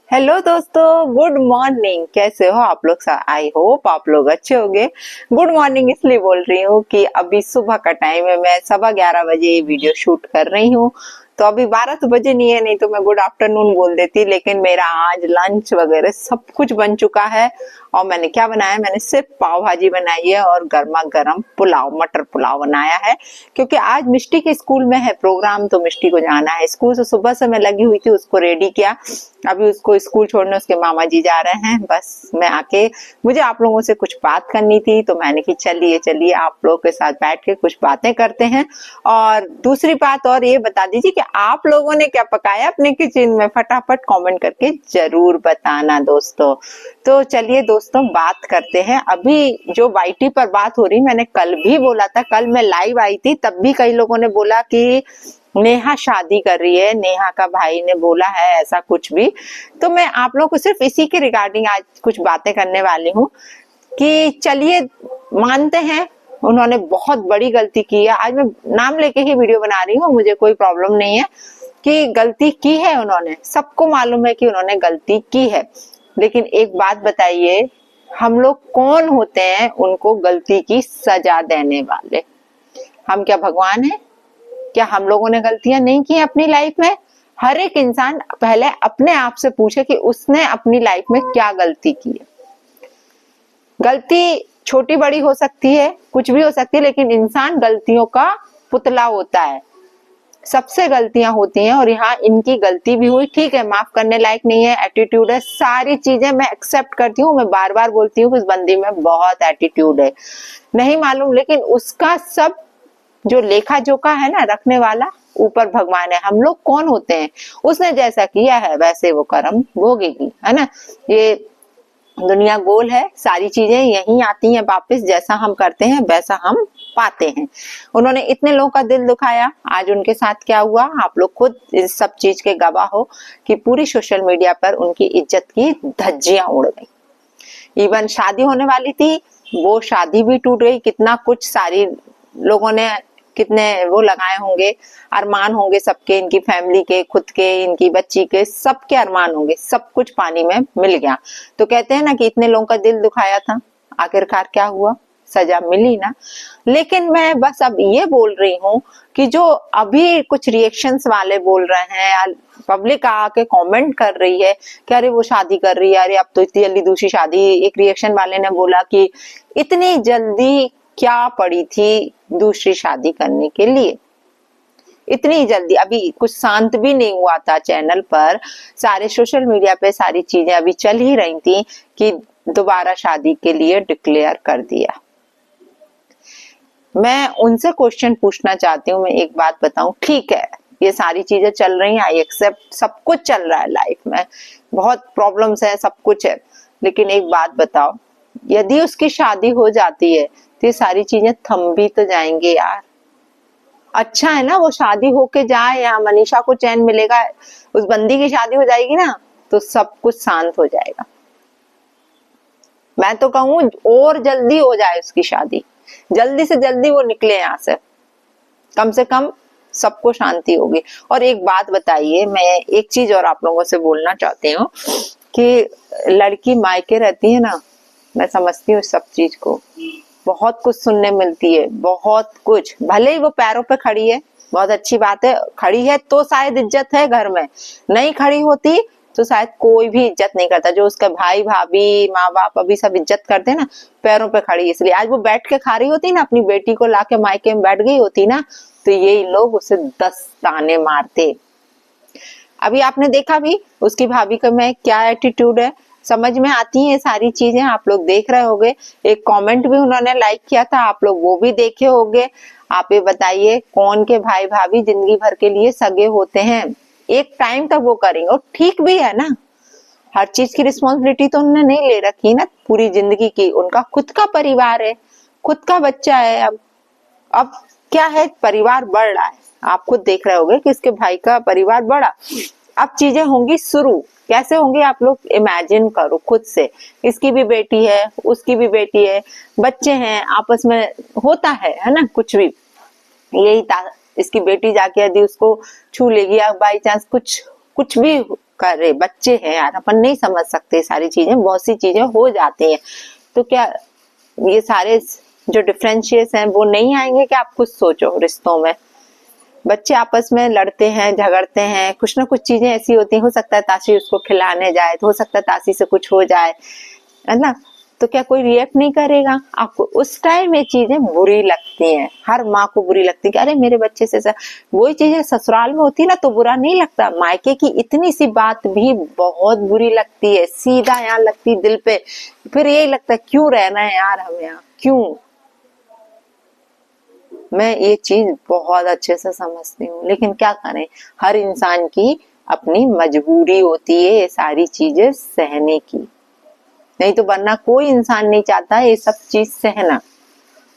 Hello दोस्तों, good morning. कैसे हो आप लोग? आई होप आप लोग अच्छे होंगे। गुड मॉर्निंग इसलिए बोल रही हूँ कि अभी सुबह का टाइम है, मैं 11:15 बजे ये वीडियो शूट कर रही हूँ। तो अभी 12 तो बजे नहीं है, नहीं तो मैं गुड आफ्टरनून बोल देती, लेकिन मेरा आज लंच वगैरह सब कुछ बन चुका है। और मैंने क्या बनाया, मैंने सिर्फ पाव भाजी बनाई है और गर्मा गर्म पुलाव, मटर पुलाव बनाया है। क्योंकि आज मिष्टी के स्कूल में है प्रोग्राम, तो मिष्टी को जाना है स्कूल। से सुबह से मैं लगी हुई थी, उसको रेडी किया। अभी उसको स्कूल छोड़ने उसके मामा जी जा रहे हैं। बस मैं आके, मुझे आप लोगों से कुछ बात करनी थी, तो मैंने कि चलिए चलिए आप लोगों के साथ बैठ के कुछ बातें करते हैं। और दूसरी बात और ये बता दीजिए कि आप लोगों ने क्या पकाया अपने किचन में, फटाफट कमेंट करके जरूर बताना दोस्तों। तो चलिए दोस्तों बात करते हैं। अभी जो वाईटी पर बात हो रही, मैंने कल भी बोला था, कल मैं लाइव आई थी, तब भी कई लोगों ने बोला कि नेहा शादी कर रही है, नेहा का भाई ने बोला है ऐसा कुछ भी। तो मैं आप लोगों को सिर्फ इसी के रिगार्डिंग आज कुछ बातें करने वाली हूँ कि चलिए मानते हैं उन्होंने बहुत बड़ी गलती की है। आज मैं नाम लेके ही वीडियो बना रही हूँ, मुझे कोई प्रॉब्लम नहीं है कि गलती की है उन्होंने, सबको मालूम है कि उन्होंने गलती की है। लेकिन एक बात बताइए, हम लोग कौन होते हैं उनको गलती की सजा देने वाले? हम क्या भगवान है? क्या हम लोगों ने गलतियां नहीं की अपनी लाइफ में? हर एक इंसान पहले अपने आप से पूछे कि उसने अपनी लाइफ में क्या गलती की है। गलती छोटी बड़ी हो सकती है, कुछ भी हो सकती है, लेकिन इंसान गलतियों का पुतला होता है। सबसे गलतियां होती हैं और यहाँ इनकी गलती भी हुई, ठीक है, माफ करने लायक नहीं है, एटीट्यूड है, सारी चीजें मैं एक्सेप्ट करती हूँ। मैं बार बार बोलती हूँ कि इस बंदी में बहुत एटीट्यूड है, नहीं मालूम, लेकिन उसका सब जो लेखा जोखा है ना रखने वाला, ऊपर भगवान है। हम लोग कौन होते हैं? उसने जैसा किया है वैसे वो कर्म भोगेगी, है ना। ये दुनिया गोल है, सारी चीजें यहीं आती हैं वापस, जैसा हम करते हैं वैसा हम पाते हैं। उन्होंने इतने लोगों का दिल दुखाया, आज उनके साथ क्या हुआ आप लोग खुद इस सब चीज के गवाह हो कि पूरी सोशल मीडिया पर उनकी इज्जत की धज्जियां उड़ गई। इवन शादी होने वाली थी, वो शादी भी टूट गई। कितना कुछ सारी लोगों ने कितने वो लगाए होंगे, अरमान होंगे सबके, इनकी फैमिली के, खुद के, इनकी बच्ची के, सबके अरमान होंगे, सब कुछ पानी में मिल गया। तो कहते हैं ना कि इतने लोगों का दिल दुखाया था, आखिरकार क्या हुआ? सजा मिली ना। लेकिन मैं बस अब ये बोल रही हूँ कि जो अभी कुछ रिएक्शंस वाले बोल रहे हैं, पब्लिक आके कमेंट कर रही है कि अरे वो शादी कर रही है, अरे अब तो इतनी जल्दी दूसरी शादी। एक रिएक्शन वाले ने बोला कि इतनी जल्दी क्या पड़ी थी दूसरी शादी करने के लिए, इतनी जल्दी? अभी कुछ शांत भी नहीं हुआ था चैनल पर, सारे सोशल मीडिया पे सारी चीजें अभी चल ही रही थी कि दोबारा शादी के लिए डिक्लेयर कर दिया। मैं उनसे क्वेश्चन पूछना चाहती हूँ, मैं एक बात बताऊं, ठीक है ये सारी चीजें चल रही हैं, आई एक्सेप्ट, सब कुछ चल रहा है लाइफ में, बहुत प्रॉब्लम्स है, सब कुछ है, लेकिन एक बात बताओ, यदि उसकी शादी हो जाती है तो ये सारी चीजें थम भी तो जाएंगे यार। अच्छा है ना वो शादी होके जाए, या मनीषा को चैन मिलेगा, उस बंदी की शादी हो जाएगी ना तो सब कुछ शांत हो जाएगा। मैं तो कहूँ और जल्दी हो जाए उसकी शादी, जल्दी से जल्दी वो निकले यहाँ से कम सबको शांति होगी। और एक बात बताइए, मैं एक चीज और आप लोगों से बोलना चाहती हूँ कि लड़की मायके रहती है ना, मैं समझती हूँ सब चीज को, बहुत कुछ सुनने मिलती है, बहुत कुछ। भले ही वो पैरों पे खड़ी है, बहुत अच्छी बात है, खड़ी है तो शायद इज्जत है घर में, नहीं खड़ी होती तो शायद कोई भी इज्जत नहीं करता। जो उसका भाई भाभी माँ बाप अभी सब इज्जत करते हैं ना, पैरों पे खड़ी, इसलिए आज वो बैठ के खा रही होती ना, अपनी बेटी को लाके मायके में बैठ गई होती ना, तो यही लोग उसे 10 ताने मारते। अभी आपने देखा भी उसकी भाभी का में क्या एटीट्यूड है, समझ में आती है सारी चीजें, आप लोग देख रहे होंगे। एक कमेंट भी उन्होंने लाइक किया था, आप लोग वो भी देखे होंगे। आप ये बताइए कौन के भाई भाभी जिंदगी भर के लिए सगे होते हैं? एक टाइम तक वो करेंगे और ठीक भी है ना, हर चीज की रिस्पॉन्सिबिलिटी तो उन्होंने नहीं ले रखी ना पूरी जिंदगी की, उनका खुद का परिवार है, खुद का बच्चा है। अब क्या है, परिवार बढ़ रहा है, आप खुद देख रहे होंगे कि इसके भाई का परिवार बढ़ा। अब चीजें होंगी शुरू, कैसे होंगी आप लोग इमेजिन करो खुद से। इसकी भी बेटी है, उसकी भी बेटी है, बच्चे हैं, आपस में होता है ना कुछ भी। यही इसकी बेटी जाके यदि उसको छू लेगी या बाई चांस कुछ भी कर रहे, बच्चे हैं यार, अपन नहीं समझ सकते सारी चीजें, बहुत सी चीजें हो जाती हैं। तो क्या ये सारे जो डिफरेंशिएट्स हैं वो नहीं आएंगे? कि आप कुछ सोचो, रिश्तों में बच्चे आपस में लड़ते हैं, झगड़ते हैं, कुछ ना कुछ चीजें ऐसी होती हैं, हो सकता है ताशी उसको खिलाने जाए तो हो सकता है ताशी से कुछ हो जाए, है ना, तो क्या कोई रिएक्ट नहीं करेगा? आपको उस टाइम ये चीजें बुरी लगती हैं, हर माँ को बुरी लगती है कि अरे मेरे बच्चे से वही चीजें ससुराल में होती ना तो बुरा नहीं लगता, मायके की इतनी सी बात भी बहुत बुरी लगती है, सीधा यहाँ लगती दिल पे, फिर यही लगता है क्यों रहना है यार हम यहाँ, क्यों। मैं ये चीज बहुत अच्छे से समझती हूँ, लेकिन क्या करें, हर इंसान की अपनी मजबूरी होती है ये सारी चीजें सहने की, नहीं तो वरना कोई इंसान नहीं चाहता ये सब चीज सहना।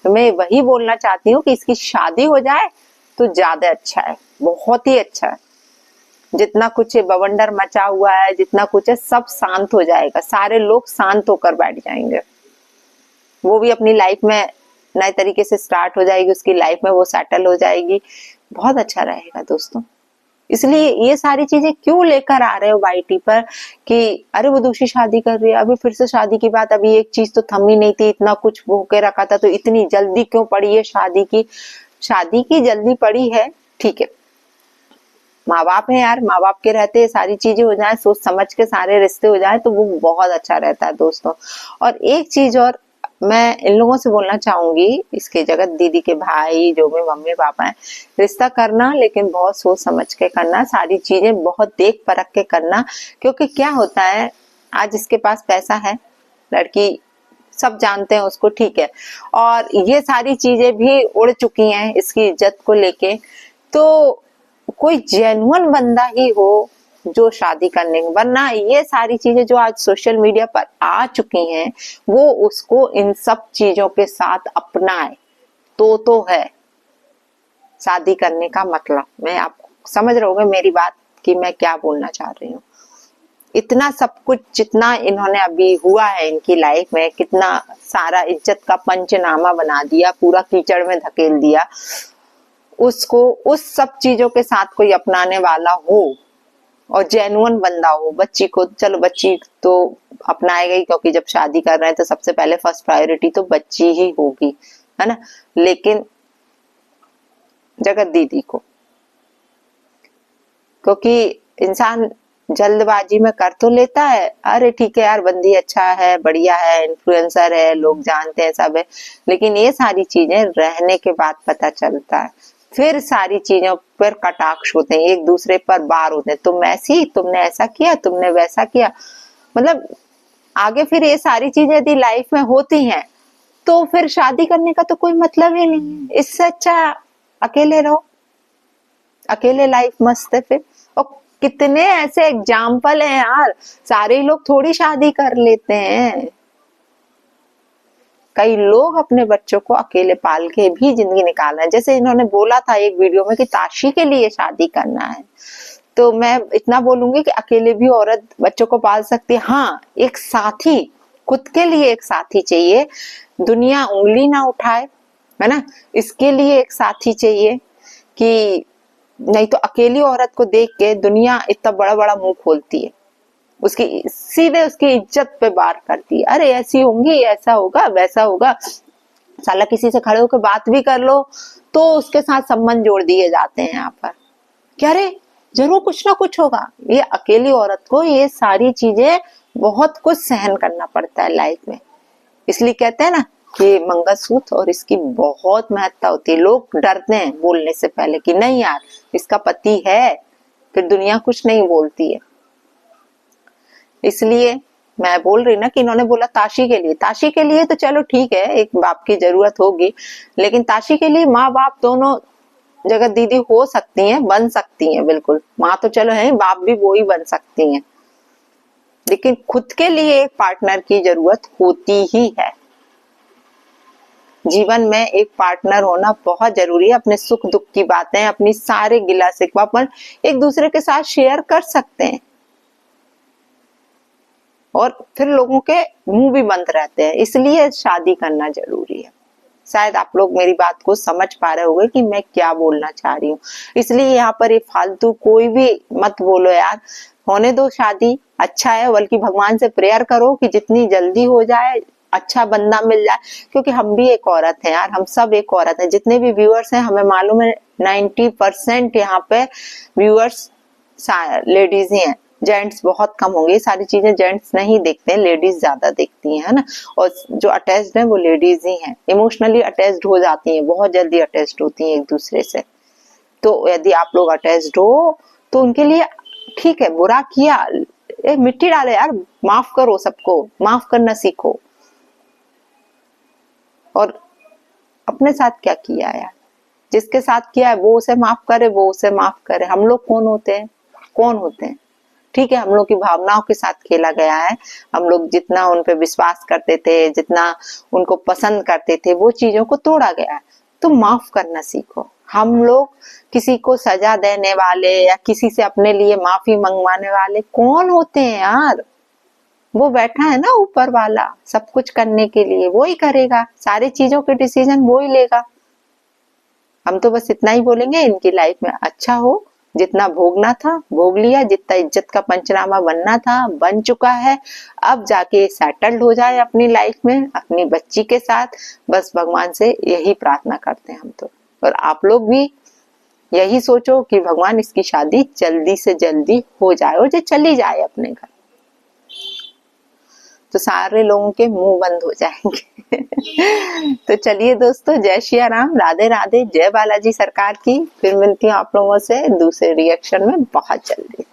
तो मैं वही बोलना चाहती हूँ कि इसकी शादी हो जाए तो ज्यादा अच्छा है, बहुत ही अच्छा है। जितना कुछ बवंडर मचा हुआ है, जितना कुछ है, सब शांत हो जाएगा, सारे लोग शांत होकर बैठ जाएंगे, वो भी अपनी लाइफ में नए तरीके से स्टार्ट हो जाएगी, उसकी लाइफ में वो सेटल हो जाएगी, बहुत अच्छा रहेगा दोस्तों। इसलिए ये सारी चीजें क्यों लेकर आ रहे हो वाईटी पर कि अरे वो दूसरी शादी कर रही है, अभी फिर से शादी की बात, अभी एक चीज तो थमी नहीं थी, इतना कुछ होके रखा था, तो इतनी जल्दी क्यों पड़ी है शादी की? शादी की जल्दी पड़ी है, ठीक है, माँ बाप है यार, माँ बाप के रहते सारी चीजें हो जाए, सोच समझ के सारे रिश्ते हो जाए तो वो बहुत अच्छा रहता है दोस्तों। और एक चीज और मैं इन लोगों से बोलना चाहूंगी, इसके जगत दीदी के भाई जो भी मम्मी पापा हैं, रिश्ता करना लेकिन बहुत सोच समझ के करना, सारी चीजें बहुत देख परख के करना, क्योंकि क्या होता है, आज इसके पास पैसा है, लड़की सब जानते हैं उसको, ठीक है, और ये सारी चीजें भी उड़ चुकी हैं इसकी इज्जत को लेके, तो कोई जेन्युइन बंदा ही हो जो शादी करने, वरना ये सारी चीजें जो आज सोशल मीडिया पर आ चुकी हैं वो उसको इन सब चीजों के साथ अपनाए तो है शादी करने का मतलब। मैं आपको समझ रहे होंगे मेरी बात कि मैं क्या बोलना चाह रही हूँ। इतना सब कुछ जितना इन्होंने अभी हुआ है इनकी लाइफ में, कितना सारा इज्जत का पंचनामा बना दिया, पूरा कीचड़ में धकेल दिया, उसको उस सब चीजों के साथ कोई अपनाने वाला हो और जेन्युइन बंदा हो, बच्ची को, चलो बच्ची तो अपनाएगा ही, क्योंकि जब शादी कर रहे हैं तो सबसे पहले फर्स्ट प्रायोरिटी तो बच्ची ही होगी, है ना, लेकिन जगत दीदी को, क्योंकि इंसान जल्दबाजी में कर तो लेता है, अरे ठीक है यार बंदी अच्छा है, बढ़िया है, इन्फ्लुएंसर है, लोग जानते हैं, सब है, लेकिन ये सारी चीजें रहने के बाद पता चलता है, फिर सारी चीजों पर कटाक्ष होते हैं, एक दूसरे पर बार होते हैं, तुम ऐसी, तुमने ऐसा किया, तुमने वैसा किया, मतलब आगे फिर ये सारी चीजें यदि लाइफ में होती हैं तो फिर शादी करने का तो कोई मतलब ही नहीं है। इससे अच्छा अकेले रहो, अकेले लाइफ मस्त है फिर। और कितने ऐसे एग्जाम्पल हैं यार, सारे लोग थोड़ी शादी कर लेते हैं, कई लोग अपने बच्चों को अकेले पाल के भी जिंदगी निकाल रहे हैं। जैसे इन्होंने बोला था एक वीडियो में कि ताशी के लिए शादी करना है, तो मैं इतना बोलूंगी कि अकेले भी औरत बच्चों को पाल सकती है, हाँ एक साथी, खुद के लिए एक साथी चाहिए, दुनिया उंगली ना उठाए, है ना, इसके लिए एक साथी चाहिए, कि नहीं तो अकेली औरत को देख के दुनिया इतना बड़ा बड़ा मुंह खोलती है, उसकी सीधे उसकी इज्जत पे वार करती है, अरे ऐसी होंगी, ऐसा होगा, वैसा होगा, साला किसी से खड़े होकर बात भी कर लो तो उसके साथ संबंध जोड़ दिए जाते हैं यहाँ पर, क्या रे जरूर कुछ ना कुछ होगा। ये अकेली औरत को ये सारी चीजें बहुत कुछ सहन करना पड़ता है लाइफ में, इसलिए कहते हैं ना कि मंगलसूत्र और इसकी बहुत महत्ता होती है। लोग डरते हैं बोलने से पहले कि नहीं यार इसका पति है, फिर दुनिया कुछ नहीं बोलती है। इसलिए मैं बोल रही ना कि इन्होंने बोला ताशी के लिए, ताशी के लिए तो चलो ठीक है, एक बाप की जरूरत होगी, लेकिन ताशी के लिए माँ बाप दोनों जगत दीदी हो सकती हैं, बन सकती हैं, बिल्कुल, माँ तो चलो है, बाप भी वो ही बन सकती हैं, लेकिन खुद के लिए एक पार्टनर की जरूरत होती ही है। जीवन में एक पार्टनर होना बहुत जरूरी है, अपने सुख दुख की बातें, अपनी सारे गिला शिकवा पर एक दूसरे के साथ शेयर कर सकते हैं, और फिर लोगों के मुंह भी बंद रहते हैं, इसलिए शादी करना जरूरी है। शायद आप लोग मेरी बात को समझ पा रहे होंगे कि मैं क्या बोलना चाह रही हूँ, इसलिए यहाँ पर ये फालतू कोई भी मत बोलो यार, होने दो शादी, अच्छा है, बल्कि भगवान से प्रेयर करो कि जितनी जल्दी हो जाए, अच्छा बंदा मिल जाए, क्योंकि हम भी एक औरत हैं यार, हम सब एक औरत हैं। जितने भी व्यूअर्स हैं हमें मालूम है 90% यहाँ पे व्यूअर्स लेडीज ही हैं, जेंट्स बहुत कम होंगे। ये सारी चीजें जेंट्स नहीं देखते हैं, लेडीज ज्यादा देखती हैं, है ना। और जो अटैच्ड है वो लेडीज ही हैं, इमोशनली अटैच्ड हो जाती हैं, बहुत जल्दी अटैच्ड होती हैं एक दूसरे से। तो यदि आप लोग अटैच्ड हो तो उनके लिए ठीक है, बुरा किया, मिट्टी डाले यार, माफ करो, सबको माफ करना सीखो। और अपने साथ क्या किया यार, जिसके साथ किया है वो उसे माफ करे, वो उसे माफ करे। हम लोग कौन होते हैं, कौन होते हैं? ठीक है, हम लोग की भावनाओं के साथ खेला गया है, हम लोग जितना उन पे विश्वास करते थे, जितना उनको पसंद करते थे, वो चीजों को तोड़ा गया है। तो माफ करना सीखो। हम लोग किसी को सजा देने वाले या किसी से अपने लिए माफी मंगवाने वाले कौन होते हैं यार? वो बैठा है ना ऊपर वाला, सब कुछ करने के लिए, वो ही करेगा, सारी चीजों के डिसीजन वो ही लेगा। हम तो बस इतना ही बोलेंगे, इनकी लाइफ में अच्छा हो, जितना भोगना था भोग लिया, जितना इज्जत का पंचनामा बनना था बन चुका है, अब जाके सेटल्ड हो जाए अपनी लाइफ में, अपनी बच्ची के साथ। बस भगवान से यही प्रार्थना करते हैं हम तो। और आप लोग भी यही सोचो कि भगवान इसकी शादी जल्दी से जल्दी हो जाए और जो चली जाए अपने घर, तो सारे लोगों के मुंह बंद हो जाएंगे। तो चलिए दोस्तों, जय श्री राम, राधे राधे, जय बालाजी सरकार की। फिर मिलती हूँ आप लोगों से दूसरे रिएक्शन में बहुत जल्दी।